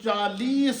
40,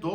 2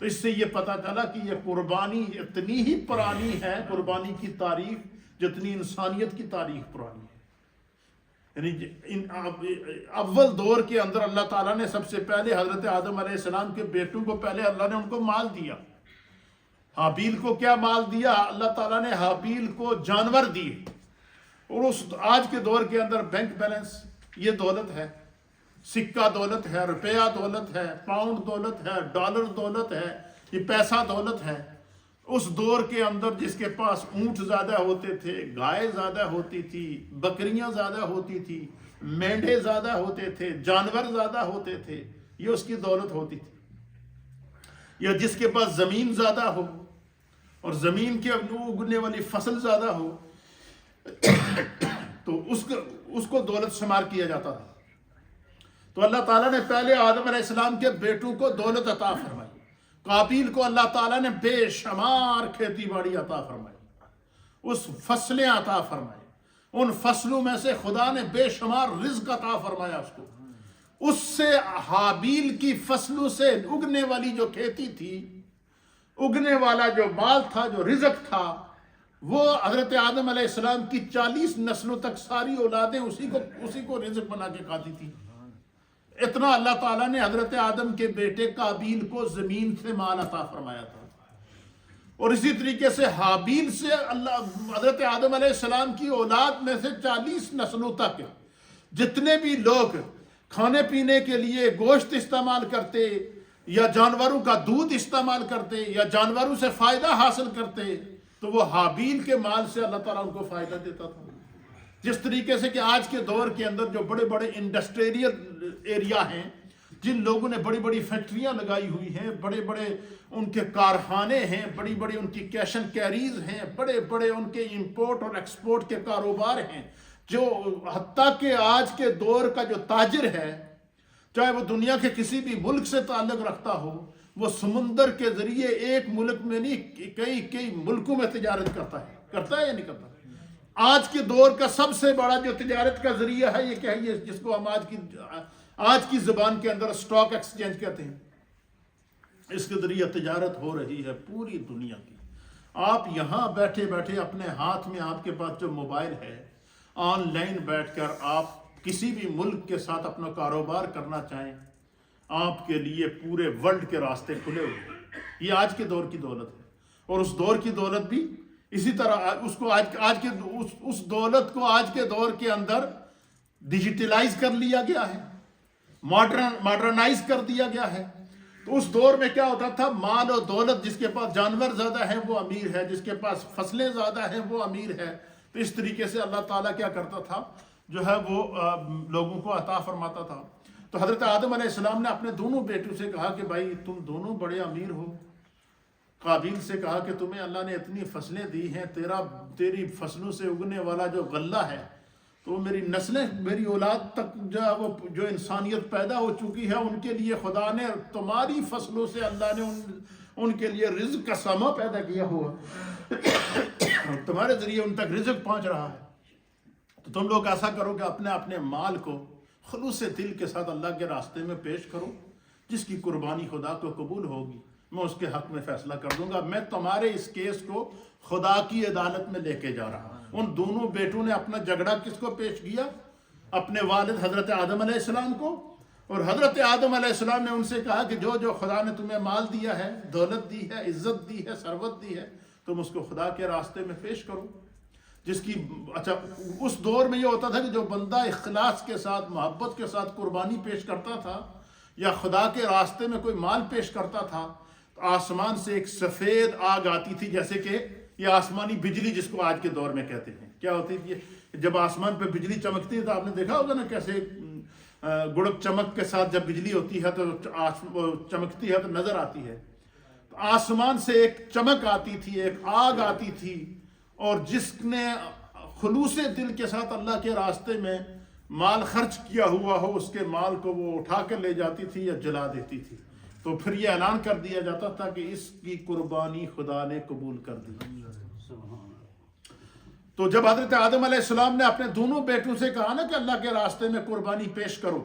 تو اس سے یہ پتہ چلا کہ یہ قربانی اتنی ہی پرانی ہے، قربانی کی تاریخ جتنی انسانیت کی تاریخ پرانی ہے۔ یعنی اول دور کے اندر اللہ تعالیٰ نے سب سے پہلے حضرت آدم علیہ السلام کے بیٹوں کو پہلے اللہ نے ان کو مال دیا۔ حابیل کو کیا مال دیا؟ اللہ تعالیٰ نے حابیل کو جانور دیے، اور اس آج کے دور کے اندر بینک بیلنس یہ دولت ہے، سکہ دولت ہے، روپیہ دولت ہے، پاؤنڈ دولت ہے، ڈالر دولت ہے، یہ پیسہ دولت ہے۔ اس دور کے اندر جس کے پاس اونٹ زیادہ ہوتے تھے، گائے زیادہ ہوتی تھی، بکریاں زیادہ ہوتی تھی، مینڈے زیادہ ہوتے تھے، جانور زیادہ ہوتے تھے، یہ اس کی دولت ہوتی تھی۔ یا جس کے پاس زمین زیادہ ہو اور زمین کے اگنے والی فصل زیادہ ہو تو اس کو دولت شمار کیا جاتا تھا۔ تو اللہ تعالیٰ نے پہلے آدم علیہ السلام کے بیٹوں کو دولت عطا فرمائی۔ قابیل کو اللہ تعالیٰ نے بے شمار کھیتی باڑی عطا فرمائی، اس فصلیں عطا فرمائی، ان فصلوں میں سے خدا نے بے شمار رزق عطا فرمایا اس کو۔ اس سے حابیل کی فصلوں سے اگنے والی جو کھیتی تھی، اگنے والا جو مال تھا، جو رزق تھا، وہ حضرت آدم علیہ السلام کی 40 نسلوں تک ساری اولادیں اسی کو رزق بنا کے کھاتی تھی۔ اتنا اللہ تعالیٰ نے حضرت آدم کے بیٹے قابیل کو زمین سے مال عطا فرمایا تھا۔ اور اسی طریقے سے حابیل سے حضرت آدم علیہ السلام کی اولاد میں سے 40 نسلوں تک جتنے بھی لوگ کھانے پینے کے لیے گوشت استعمال کرتے، یا جانوروں کا دودھ استعمال کرتے، یا جانوروں سے فائدہ حاصل کرتے، تو وہ حابیل کے مال سے اللہ تعالیٰ ان کو فائدہ دیتا تھا۔ جس طریقے سے کہ آج کے دور کے اندر جو بڑے بڑے انڈسٹریل ایریا ہیں، جن لوگوں نے بڑی بڑی فیکٹریاں لگائی ہوئی ہیں، بڑے بڑے ان کے کارخانے ہیں، بڑی بڑی ان کی کیش اینڈ کیریز ہیں، بڑے بڑے ان کے امپورٹ اور ایکسپورٹ کے کاروبار ہیں، جو حتیٰ کہ آج کے دور کا جو تاجر ہے، چاہے وہ دنیا کے کسی بھی ملک سے تعلق رکھتا ہو، وہ سمندر کے ذریعے ایک ملک میں نہیں کئی ملکوں میں تجارت کرتا ہے یا نہیں کرتا؟ آج کے دور کا سب سے بڑا جو تجارت کا ذریعہ ہے یہ کیا ہے؟ جس کو ہم آج کی زبان کے اندر اسٹاک ایکسچینج کہتے ہیں۔ اس کے ذریعے تجارت ہو رہی ہے پوری دنیا کی۔ آپ یہاں بیٹھے بیٹھے اپنے ہاتھ میں آپ کے پاس جو موبائل ہے، آن لائن بیٹھ کر آپ کسی بھی ملک کے ساتھ اپنا کاروبار کرنا چاہیں، آپ کے لیے پورے ورلڈ کے راستے کھلے ہوئے ہیں۔ یہ آج کے دور کی دولت ہے، اور اس دور کی دولت بھی اسی طرح اس دولت کو آج کے دور کے اندر ڈیجیٹلائز کر لیا گیا ہے، ماڈرنائز کر دیا گیا ہے۔ تو اس دور میں کیا ہوتا تھا؟ مال و دولت، جس کے پاس جانور زیادہ ہیں وہ امیر ہے، جس کے پاس فصلیں زیادہ ہیں وہ امیر ہے۔ تو اس طریقے سے اللہ تعالیٰ کیا کرتا تھا، جو ہے وہ لوگوں کو عطا فرماتا تھا۔ تو حضرت آدم علیہ السلام نے اپنے دونوں بیٹوں سے کہا کہ بھائی تم دونوں بڑے امیر ہو۔ قابیل سے کہا کہ تمہیں اللہ نے اتنی فصلیں دی ہیں، تیری فصلوں سے اگنے والا جو غلہ ہے، تو میری نسلیں، میری اولاد تک جو انسانیت پیدا ہو چکی ہے، ان کے لیے خدا نے تمہاری فصلوں سے اللہ نے ان کے لیے رزق کا سامان پیدا کیا ہوا، تمہارے ذریعے ان تک رزق پہنچ رہا ہے۔ تو تم لوگ ایسا کرو کہ اپنے مال کو خلوص دل کے ساتھ اللہ کے راستے میں پیش کرو، جس کی قربانی خدا کو قبول ہوگی میں اس کے حق میں فیصلہ کر دوں گا۔ میں تمہارے اس کیس کو خدا کی عدالت میں لے کے جا رہا ہوں۔ ان دونوں بیٹوں نے اپنا جھگڑا کس کو پیش کیا؟ اپنے والد حضرت آدم علیہ السلام کو۔ اور حضرت آدم علیہ السلام نے ان سے کہا کہ جو خدا نے تمہیں مال دیا ہے، دولت دی ہے، عزت دی ہے، ثروت دی ہے، تم اس کو خدا کے راستے میں پیش کرو۔ جس کی اس دور میں یہ ہوتا تھا کہ جو بندہ اخلاص کے ساتھ، محبت کے ساتھ قربانی پیش کرتا تھا یا خدا کے راستے میں کوئی مال پیش کرتا تھا، تو آسمان سے ایک سفید آگ آتی تھی، جیسے کہ یہ آسمانی بجلی جس کو آج کے دور میں کہتے ہیں۔ کیا ہوتی تھی؟ جب آسمان پہ بجلی چمکتی ہے تو آپ نے دیکھا ہوگا نا کیسے گڑک چمک کے ساتھ جب بجلی ہوتی ہے تو چمکتی ہے تو نظر آتی ہے۔ تو آسمان سے ایک چمک آتی تھی، ایک آگ آتی تھی، اور جس نے خلوص دل کے ساتھ اللہ کے راستے میں مال خرچ کیا ہوا ہو، اس کے مال کو وہ اٹھا کر لے جاتی تھی یا جلا دیتی تھی۔ تو پھر یہ اعلان کر دیا جاتا تھا کہ اس کی قربانی خدا نے قبول کر دی۔ تو جب حضرت آدم علیہ السلام نے اپنے دونوں بیٹوں سے کہا نا کہ اللہ کے راستے میں قربانی پیش کرو،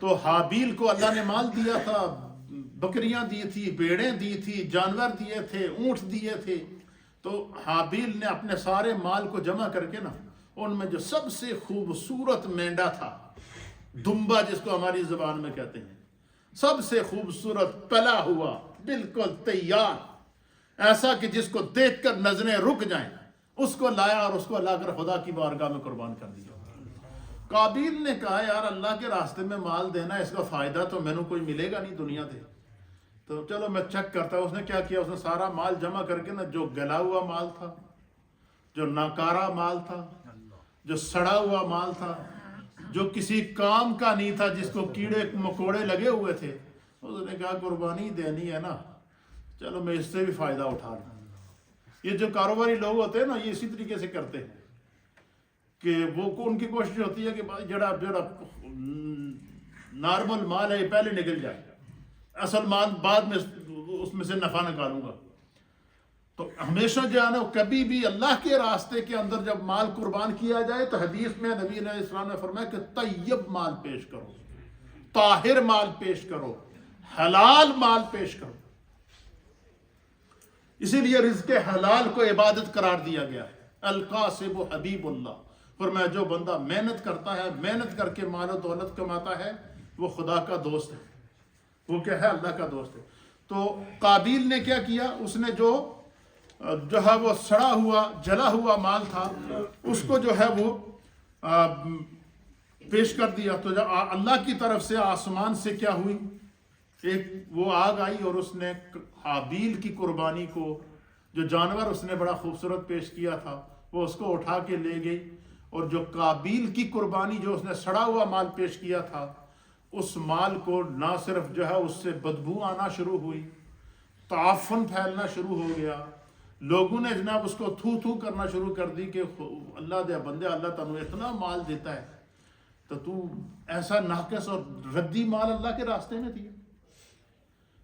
تو حابیل کو اللہ نے مال دیا تھا، بکریاں دی تھی، بھیڑیں دی تھی، جانور دیے تھے، اونٹ دیے تھے. تو حابیل نے اپنے سارے مال کو جمع کر کے نا، ان میں جو سب سے خوبصورت مینڈا تھا، دمبا جس کو ہماری زبان میں کہتے ہیں، سب سے خوبصورت پلا ہوا، بالکل تیار، ایسا کہ جس کو دیکھ کر نظریں رک جائیں، اس کو لایا اور اس کو لا کر خدا کی بارگاہ میں قربان کر دیا. قابیل نے کہا یار اللہ کے راستے میں مال دینا، اس کا فائدہ تو میں نے کوئی ملے گا نہیں دنیا دے، تو چلو میں چیک کرتا. اس نے کیا کیا، اس نے سارا مال جمع کر کے نا، جو گلا ہوا مال تھا، جو ناکارہ مال تھا، جو سڑا ہوا مال تھا، جو کسی کام کا نہیں تھا، جس کو کیڑے مکوڑے لگے ہوئے تھے، اس نے کہا قربانی دینی ہے نا، چلو میں اس سے بھی فائدہ اٹھا لوں. یہ جو کاروباری لوگ ہوتے ہیں نا، یہ اسی طریقے سے کرتے ہیں کہ وہ ان کی کوشش ہوتی ہے کہ جڑا نارمل مال ہے یہ پہلے نکل جائے، اصل مال بعد میں اس میں سے نفع نکالوں گا. تو ہمیشہ جو ہے نا، کبھی بھی اللہ کے راستے کے اندر جب مال قربان کیا جائے تو حدیث میں نبی علیہ السلام نے فرمایا کہ طیب مال پیش کرو، طاہر مال پیش کرو، حلال مال پیش کرو. اسی لیے رزق حلال کو عبادت قرار دیا گیا ہے. القاسب حبیب اللہ، فرمایا جو بندہ محنت کرتا ہے، محنت کر کے مال و دولت کماتا ہے، وہ خدا کا دوست ہے، وہ کیا ہے، اللہ کا دوست ہے. تو قابیل نے کیا کیا، اس نے جو ہے وہ سڑا ہوا جلا ہوا مال تھا، اس کو جو ہے وہ پیش کر دیا. تو جب اللہ کی طرف سے آسمان سے کیا ہوئی، ایک وہ آگ آئی اور اس نے حابیل کی قربانی کو، جو جانور اس نے بڑا خوبصورت پیش کیا تھا، وہ اس کو اٹھا کے لے گئی. اور جو قابیل کی قربانی، جو اس نے سڑا ہوا مال پیش کیا تھا، اس مال کو نہ صرف جو ہے اس سے بدبو آنا شروع ہوئی، تعفن پھیلنا شروع ہو گیا، لوگوں نے جناب اس کو تھو تھو کرنا شروع کر دی کہ اللہ دے بندے، اللہ تعالیٰ اتنا مال دیتا ہے تو ایسا ناقص اور ردی مال اللہ کے راستے میں دیا.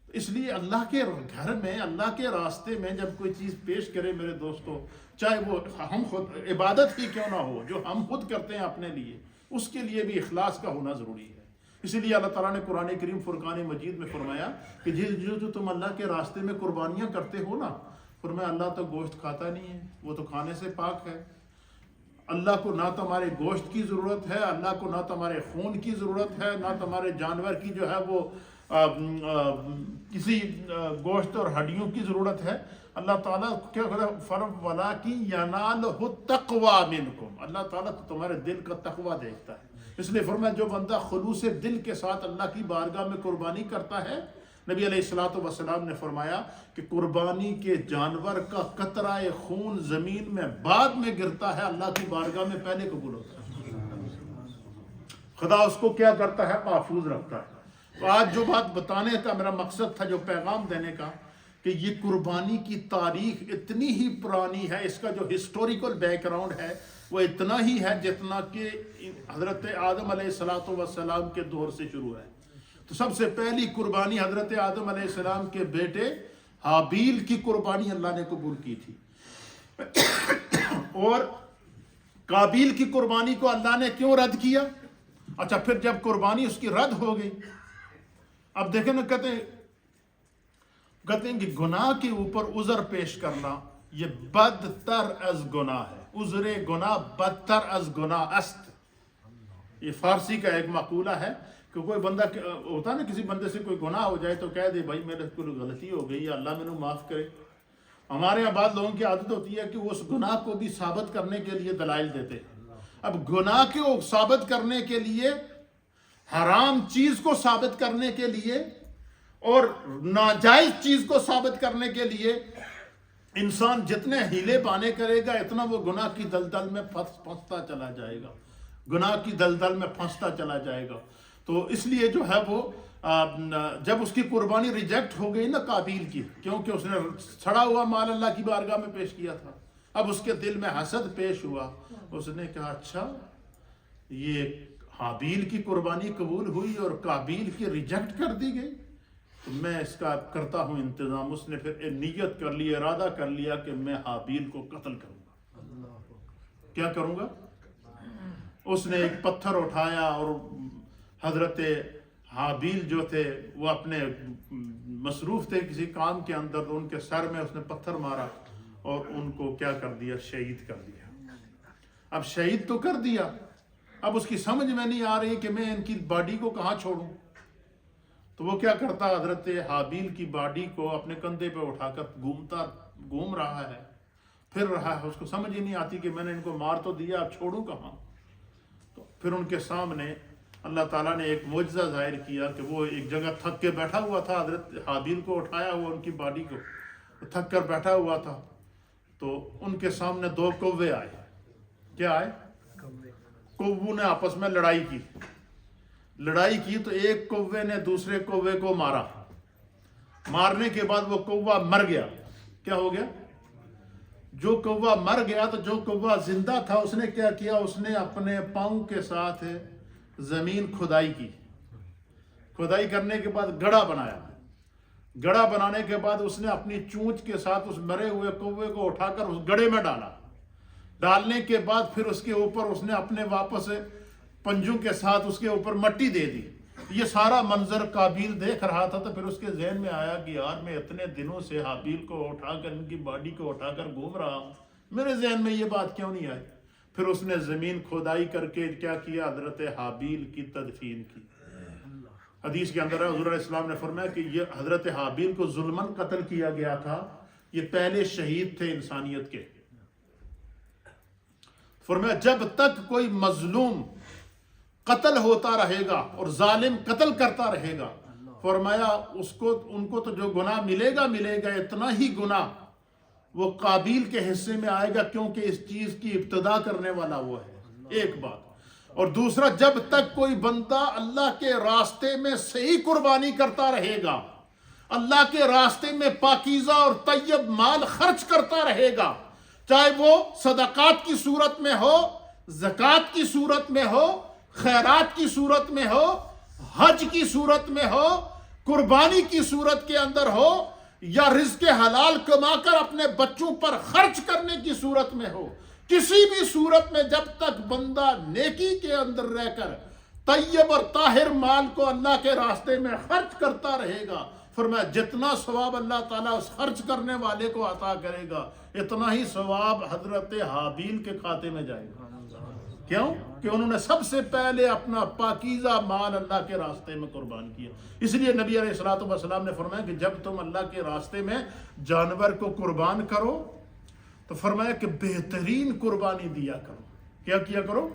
اس لیے اللہ کے گھر میں، اللہ کے راستے میں جب کوئی چیز پیش کرے میرے دوستو، چاہے وہ ہم خود عبادت ہی کیوں نہ ہو، جو ہم خود کرتے ہیں اپنے لیے، اس کے لیے بھی اخلاص کا ہونا ضروری ہے. اسی لیے اللہ تعالیٰ نے قرآن کریم فرقان مجید میں فرمایا کہ جو تم اللہ کے راستے میں قربانیاں کرتے ہو نا، فرمایا اللہ تو گوشت کھاتا نہیں ہے، وہ تو کھانے سے پاک ہے. اللہ کو نہ تمہارے گوشت کی ضرورت ہے، اللہ کو نہ تمہارے خون کی ضرورت ہے، نہ تمہارے جانور کی جو ہے وہ کسی گوشت اور ہڈیوں کی ضرورت ہے. اللہ تعالیٰ کیا فرم ولا کی ینالہ التقوی منکم، اللہ تعالیٰ تو تمہارے دل کا تقوی دیکھتا ہے. اس لیے فرمایا جو بندہ خلوص دل کے ساتھ اللہ کی بارگاہ میں قربانی کرتا ہے، نبی علیہ الصلوۃ والسلام نے فرمایا کہ قربانی کے جانور کا قطرہ خون زمین میں بعد میں گرتا ہے، اللہ کی بارگاہ میں پہلے قبول ہوتا ہے. خدا اس کو کیا کرتا ہے، محفوظ رکھتا ہے. تو آج جو بات بتانے کا میرا مقصد تھا، جو پیغام دینے کا، کہ یہ قربانی کی تاریخ اتنی ہی پرانی ہے، اس کا جو ہسٹوریکل بیک گراؤنڈ ہے وہ اتنا ہی ہے جتنا کہ حضرت آدم علیہ السلام کے دور سے شروع ہے. تو سب سے پہلی قربانی حضرت آدم علیہ السلام کے بیٹے حابیل کی قربانی اللہ نے قبول کی تھی. اور قابیل کی قربانی کو اللہ نے کیوں رد کیا؟ اچھا، پھر جب قربانی اس کی رد ہو گئی، اب دیکھیں نا، کہتے ہیں کہ گناہ کے اوپر عذر پیش کرنا یہ بدتر از گناہ ہے. عذر گناہ بدتر از گناہ است. یہ فارسی کا ایک مقولہ ہے کہ کوئی بندہ ہوتا نا، کسی بندے سے کوئی گناہ ہو جائے تو کہہ دے بھائی میرے کوئی غلطی ہو گئی، اللہ میں نے معاف کرے. ہمارے یہاں بعض لوگوں کی عادت ہوتی ہے کہ وہ اس گناہ کو بھی ثابت کرنے کے لیے دلائل دیتے ہیں. اب گناہ کو ثابت کرنے کے لیے، حرام چیز کو ثابت کرنے کے لیے اور ناجائز چیز کو ثابت کرنے کے لیے انسان جتنے ہیلے بانے کرے گا، اتنا وہ گناہ کی دلدل میں پھنستا چلا جائے گا، گناہ کی دلدل میں پھنستا چلا جائے گا. تو اس لیے جو ہے وہ جب اس کی قربانی ریجیکٹ ہو گئی نا قابیل کی، کیونکہ اس نے سڑا ہوا مال اللہ کی بارگاہ میں پیش کیا تھا، اب اس کے دل میں حسد پیش ہوا. اس نے کہا اچھا یہ حابیل کی قربانی قبول ہوئی اور قابیل کی ریجیکٹ کر دی گئی، تو میں اس کا کرتا ہوں انتظام. اس نے پھر نیت کر لی، ارادہ کر لیا کہ میں حابیل کو قتل کروں گا. کیا کروں گا؟ اس نے ایک پتھر اٹھایا اور حضرت حابیل جو تھے وہ اپنے مصروف تھے کسی کام کے اندر، تو ان کے سر میں اس نے پتھر مارا اور ان کو کیا کر دیا، شہید کر دیا۔ اب شہید تو کر دیا، اب اس کی سمجھ میں نہیں آ رہی کہ میں ان کی باڈی کو کہاں چھوڑوں، تو وہ کیا کرتا، حضرت حابیل کی باڈی کو اپنے کندھے پہ اٹھا کر گھوم رہا ہے، پھر رہا ہے۔ اس کو سمجھ ہی نہیں آتی کہ میں نے ان کو مار تو دیا، اب چھوڑوں کہاں۔ تو پھر ان کے سامنے اللہ تعالیٰ نے ایک معجزہ ظاہر کیا کہ وہ ایک جگہ تھک کے بیٹھا ہوا تھا، حضرت حابیل کو اٹھایا ہوا ان کی باڈی کو، تھک کر بیٹھا ہوا تھا، تو ان کے سامنے دو کوے آئے۔ کیا آئے؟ کووں نے آپس میں لڑائی کی تو ایک کوے نے دوسرے کوے کو مارا، مارنے کے بعد وہ کوا مر گیا۔ کیا ہو گیا؟ جو کوا مر گیا تو جو کوا زندہ تھا اس نے کیا کیا، اس نے اپنے پاؤں کے ساتھ زمین کھدائی کی، کھدائی کرنے کے بعد گڑھا بنایا، گڑھا بنانے کے بعد اس نے اپنی چونچ کے ساتھ اس مرے ہوئے کوے کو اٹھا کر اس گڑھے میں ڈالا، ڈالنے کے بعد پھر اس کے اوپر اس نے اپنے واپس پنجوں کے ساتھ اس کے اوپر مٹی دے دی۔ یہ سارا منظر قابیل دیکھ رہا تھا، تو پھر اس کے ذہن میں آیا کہ یار میں اتنے دنوں سے حابیل کو اٹھا کر، ان کی باڈی کو اٹھا کر گھوم رہا ہوں، میرے ذہن میں یہ بات کیوں نہیں آئی؟ پھر اس نے زمین کھودائی کر کے کیا کیا، حضرت حابیل کی تدفین کی۔ حدیث کے اندر ہے، حضور علیہ السلام نے فرمایا کہ یہ حضرت حابیل کو ظلماً قتل کیا گیا تھا، یہ پہلے شہید تھے انسانیت کے۔ فرمایا جب تک کوئی مظلوم قتل ہوتا رہے گا اور ظالم قتل کرتا رہے گا، فرمایا ان کو تو جو گناہ ملے گا اتنا ہی گناہ وہ قابیل کے حصے میں آئے گا، کیونکہ اس چیز کی ابتدا کرنے والا وہ ہے۔ ایک بات، اور دوسرا، جب تک کوئی بندہ اللہ کے راستے میں صحیح قربانی کرتا رہے گا، اللہ کے راستے میں پاکیزہ اور طیب مال خرچ کرتا رہے گا، چاہے وہ صدقات کی صورت میں ہو، زکوٰۃ کی صورت میں ہو، خیرات کی صورت میں ہو، حج کی صورت میں ہو، قربانی کی صورت کے اندر ہو، یا رزق حلال کما کر اپنے بچوں پر خرچ کرنے کی صورت میں ہو، کسی بھی صورت میں جب تک بندہ نیکی کے اندر رہ کر طیب اور طاہر مال کو اللہ کے راستے میں خرچ کرتا رہے گا، فرمایا جتنا ثواب اللہ تعالیٰ اس خرچ کرنے والے کو عطا کرے گا، اتنا ہی ثواب حضرت حابیل کے کھاتے میں جائے گا۔ کیوں؟ کہ انہوں نے سب سے پہلے اپنا پاکیزہ مال اللہ کے راستے میں قربان کیا۔ اس لیے نبی علیہ الصلوۃ والسلام نے فرمایا کہ جب تم اللہ کے راستے میں جانور کو قربان کرو تو فرمایا کہ بہترین قربانی دیا کرو۔ کیا کیا کرو؟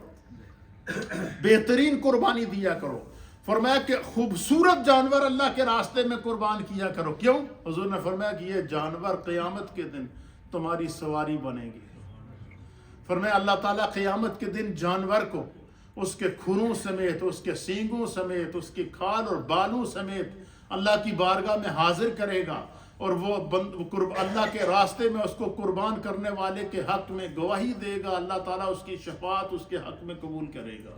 بہترین قربانی دیا کرو۔ فرمایا کہ خوبصورت جانور اللہ کے راستے میں قربان کیا کرو۔ کیوں؟ حضور نے فرمایا کہ یہ جانور قیامت کے دن تمہاری سواری بنے گی۔ فرمایا اللہ تعالیٰ قیامت کے دن جانور کو اس کے کھروں سمیت، اس کے سینگوں سمیت، اس کی کھال اور بالوں سمیت اللہ کی بارگاہ میں حاضر کرے گا، اور وہ اللہ کے راستے میں اس کو قربان کرنے والے کے حق میں گواہی دے گا۔ اللہ تعالیٰ اس کی شفاعت اس کے حق میں قبول کرے گا،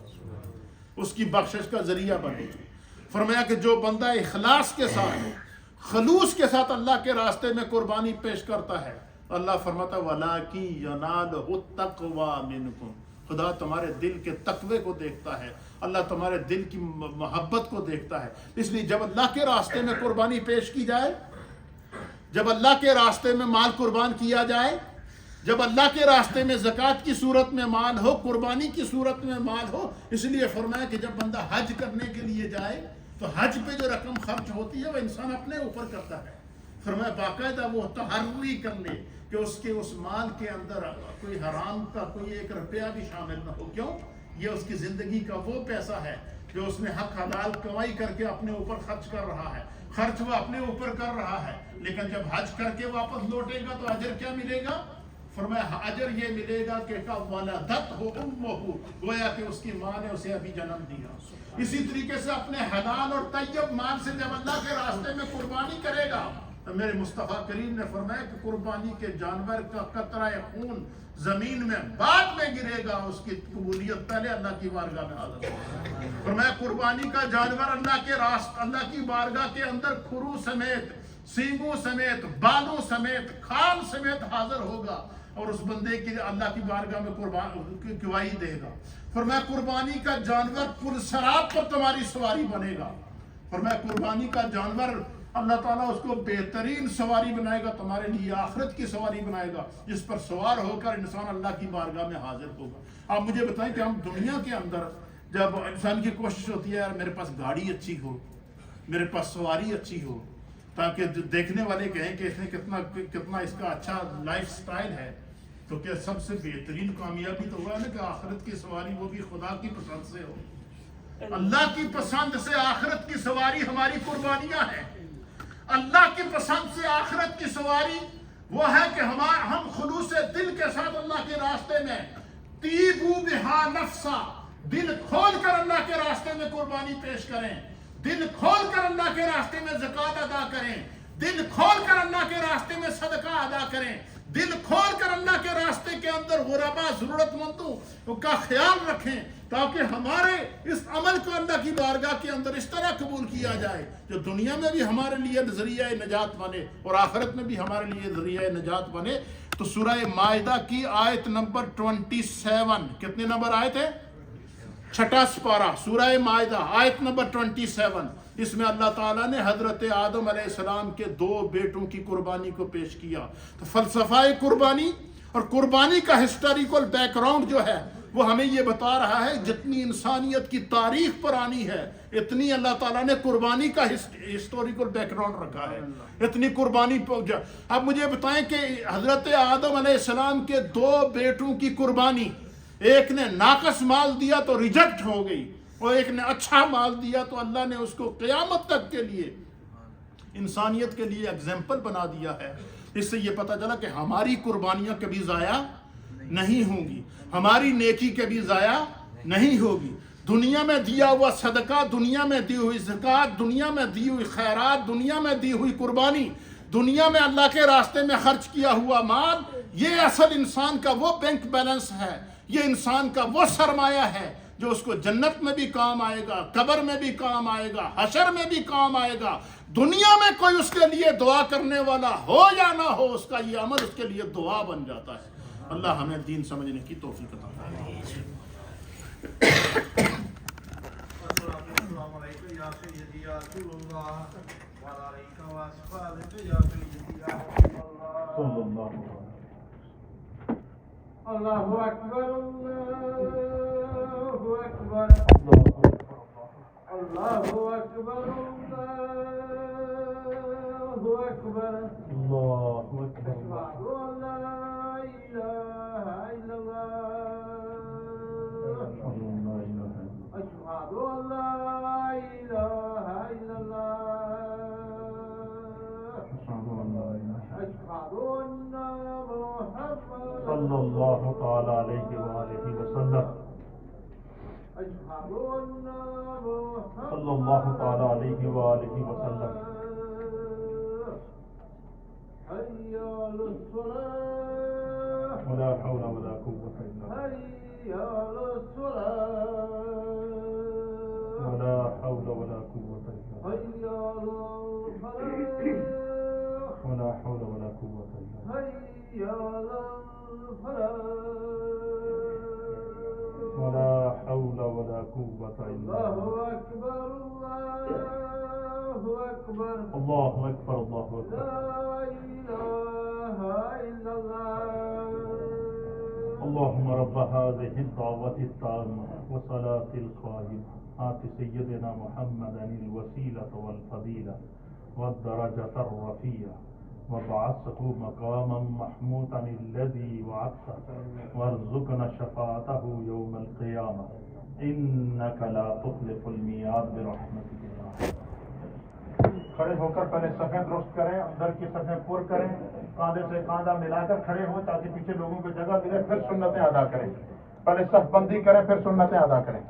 اس کی بخشش کا ذریعہ بنے گا۔ فرمایا کہ جو بندہ اخلاص کے ساتھ، خلوص کے ساتھ اللہ کے راستے میں قربانی پیش کرتا ہے، اللہ فرماتا وَلَٰكِن يَنَالُهُ التَّقْوَىٰ مِنْكُمْ، خدا تمہارے دل کے تقوی کو دیکھتا ہے، اللہ تمہارے دل کی محبت کو دیکھتا ہے۔ اس لیے جب اللہ کے راستے میں قربانی پیش کی جائے، جب اللہ کے راستے میں مال قربان کیا جائے، جب اللہ کے راستے میں زکوٰۃ کی صورت میں مال ہو، قربانی کی صورت میں مال ہو، اس لیے فرمایا کہ جب بندہ حج کرنے کے لیے جائے تو حج پہ جو رقم خرچ ہوتی ہے وہ انسان اپنے اوپر کرتا ہے۔ فرمایا باقاعدہ وہ تحری کر لے کہ اس کے اس مال کے اندر کوئی حرام کا کوئی ایک روپیہ بھی شامل نہ ہو۔ کیوں؟ یہ اس کی زندگی کا وہ پیسہ ہے جو اس نے حق حلال کمائی کر کے اپنے اوپر خرچ کر رہا ہے، خرچ وہ اپنے اوپر کر رہا ہے، لیکن جب حج کر کے واپس لوٹے گا تو اجر کیا ملے گا؟ فرمایا اجر یہ ملے گا کہ وَلَدَتْهُ أُمُّهُ، گویا کہ اس کی ماں نے اسے ابھی جنم دیا۔ اسی طریقے سے اپنے حلال اور طیب مال سے جب اللہ کے راستے میں قربانی کرے گا، میرے مصطفیٰ کریم نے فرمایا کہ قربانی کے جانور کا قطرہ خون زمین میں بعد میں گرے گا، اس کی قبولیت پہلے اللہ کی بارگاہ میں حاضر ہوگی۔ فرمایا قربانی کا جانور اللہ کی بارگاہ کے اندر کھرو سمیت، سینگوں سمیت، بالوں سمیت، کھال سمیت حاضر ہوگا۔ اور اس بندے کے لیے اللہ کی بارگاہ میں گواہی دے گا. فرمایا قربانی کا جانور پرسراب پر تمہاری سواری بنے گا. فرمایا قربانی کا جانور اللہ تعالیٰ اس کو بہترین سواری بنائے گا، تمہارے لیے آخرت کی سواری بنائے گا، جس پر سوار ہو کر انسان اللہ کی بارگاہ میں حاضر ہوگا. آپ مجھے بتائیں کہ ہم دنیا کے اندر جب انسان کی کوشش ہوتی ہے یار میرے پاس گاڑی اچھی ہو، میرے پاس سواری اچھی ہو، تاکہ دیکھنے والے کہیں کہ اس نے کتنا اس کا اچھا لائف سٹائل ہے، تو کیا سب سے بہترین کامیابی تو ہوا ہے نا کہ آخرت کی سواری وہ بھی خدا کی پسند سے ہو. اللہ کی پسند سے آخرت کی سواری ہماری قربانیاں ہیں. اللہ کی پسند سے آخرت کی سواری وہ ہے کہ ہم خلوص دل کے ساتھ اللہ کے راستے میں تیبو بہا نفسا، دل کھول کر اللہ کے راستے میں قربانی پیش کریں، دل کھول کر اللہ کے راستے میں زکوٰۃ ادا کریں، دل کھول کر اللہ کے راستے میں صدقہ ادا کریں، دل کھول کر اللہ کے راستے کے اندر غربا ضرورت مندوں کا خیال رکھیں، تاکہ ہمارے اس عمل کو اللہ کی بارگاہ کے اندر اس طرح قبول کیا جائے جو دنیا میں بھی ہمارے لیے ذریعہ نجات بنے اور آخرت میں بھی ہمارے لیے ذریعہ نجات بنے. تو سورہ مائدہ کی آیت نمبر 27، کتنے نمبر آیت ہے؟ 6واں سپارہ سورہ مائدہ آیت نمبر 27. اس میں اللہ تعالیٰ نے حضرت آدم علیہ السلام کے 2 بیٹوں کی قربانی کو پیش کیا. تو فلسفہ قربانی اور قربانی کا ہسٹوریکل بیک گراؤنڈ جو ہے وہ ہمیں یہ بتا رہا ہے جتنی انسانیت کی تاریخ پرانی ہے اتنی اللہ تعالیٰ نے قربانی کا ہسٹوریکل بیک گراؤنڈ رکھا ہے، اتنی قربانی. اب مجھے بتائیں کہ حضرت آدم علیہ السلام کے 2 بیٹوں کی قربانی، ایک نے ناقص مال دیا تو ریجیکٹ ہو گئی، اور ایک نے اچھا مال دیا تو اللہ نے اس کو قیامت تک کے لیے انسانیت کے لیے ایگزامپل بنا دیا ہے. اس سے یہ پتہ چلا کہ ہماری قربانیاں کبھی ضائع نہیں ہوں گی، ہماری نیکی کبھی ضائع نہیں ہوگی. دنیا میں دیا ہوا صدقہ، دنیا میں دی ہوئی زکوٰۃ، دنیا میں دی ہوئی خیرات، دنیا میں دی ہوئی قربانی، دنیا میں اللہ کے راستے میں خرچ کیا ہوا مال، یہ اصل انسان کا وہ بینک بیلنس ہے، یہ انسان کا وہ سرمایہ ہے جو اس کو جنت میں بھی کام آئے گا، قبر میں بھی کام آئے گا، حشر میں بھی کام آئے گا. دنیا میں کوئی اس کے لیے دعا کرنے والا ہو یا نہ ہو، اس کا یہ عمل اس کے لیے دعا بن جاتا ہے. اللہ ہمیں دین سمجھنے کی توفیق عطا فرمائے. السلام علیکم یا سیدی یا رسول اللہ وعلیکم السلام یا سیدی یا رسول اللہ. اللہ اکبر اللہ اکبر اللہ اکبر اللہ اکبر اللہ اکبر. اشہد ان لا الہ الا اللہ اشہد ان لا الہ الا اللہ اشہد ان محمد صلی اللہ تعالی علیہ وآلہ وسلم اشہد ان محمد صلی اللہ تعالی علیہ وآلہ وسلم. حی علی الصلاۃ ولا حول ولا قوة الا باللہ. حی علی الصلاۃ ولا حول ولا قوة الا باللہ. حی علی الفلاح ولا حول ولا قوة الا باللہ. حی علی الفلاح ولا حول ولا قوة الا باللہ. اللہ اکبر اللہ اکبر اللہ اکبر اللہ اکبر. لا الہ الا اللہ. اللهم رب هذه الدعوة التامة والصلاة القائمة آت سيدنا محمدا الوسيلة والفضيلة والدرجة الرفيعة وابعثه مقاما محمودا الذي وعدته وارزقنا شفاعته يوم القيامة إنك لا تخلف الميعاد برحمتك يا رب. کھڑے ہو کر پہلے صفیں درست کریں، اندر کی صفیں پر کریں، کاندھے سے کاندھا ملا کر کھڑے ہوں تاکہ پیچھے لوگوں کو جگہ ملے، پھر سنتیں ادا کریں. پہلے صف بندی کریں پھر سنتیں ادا کریں.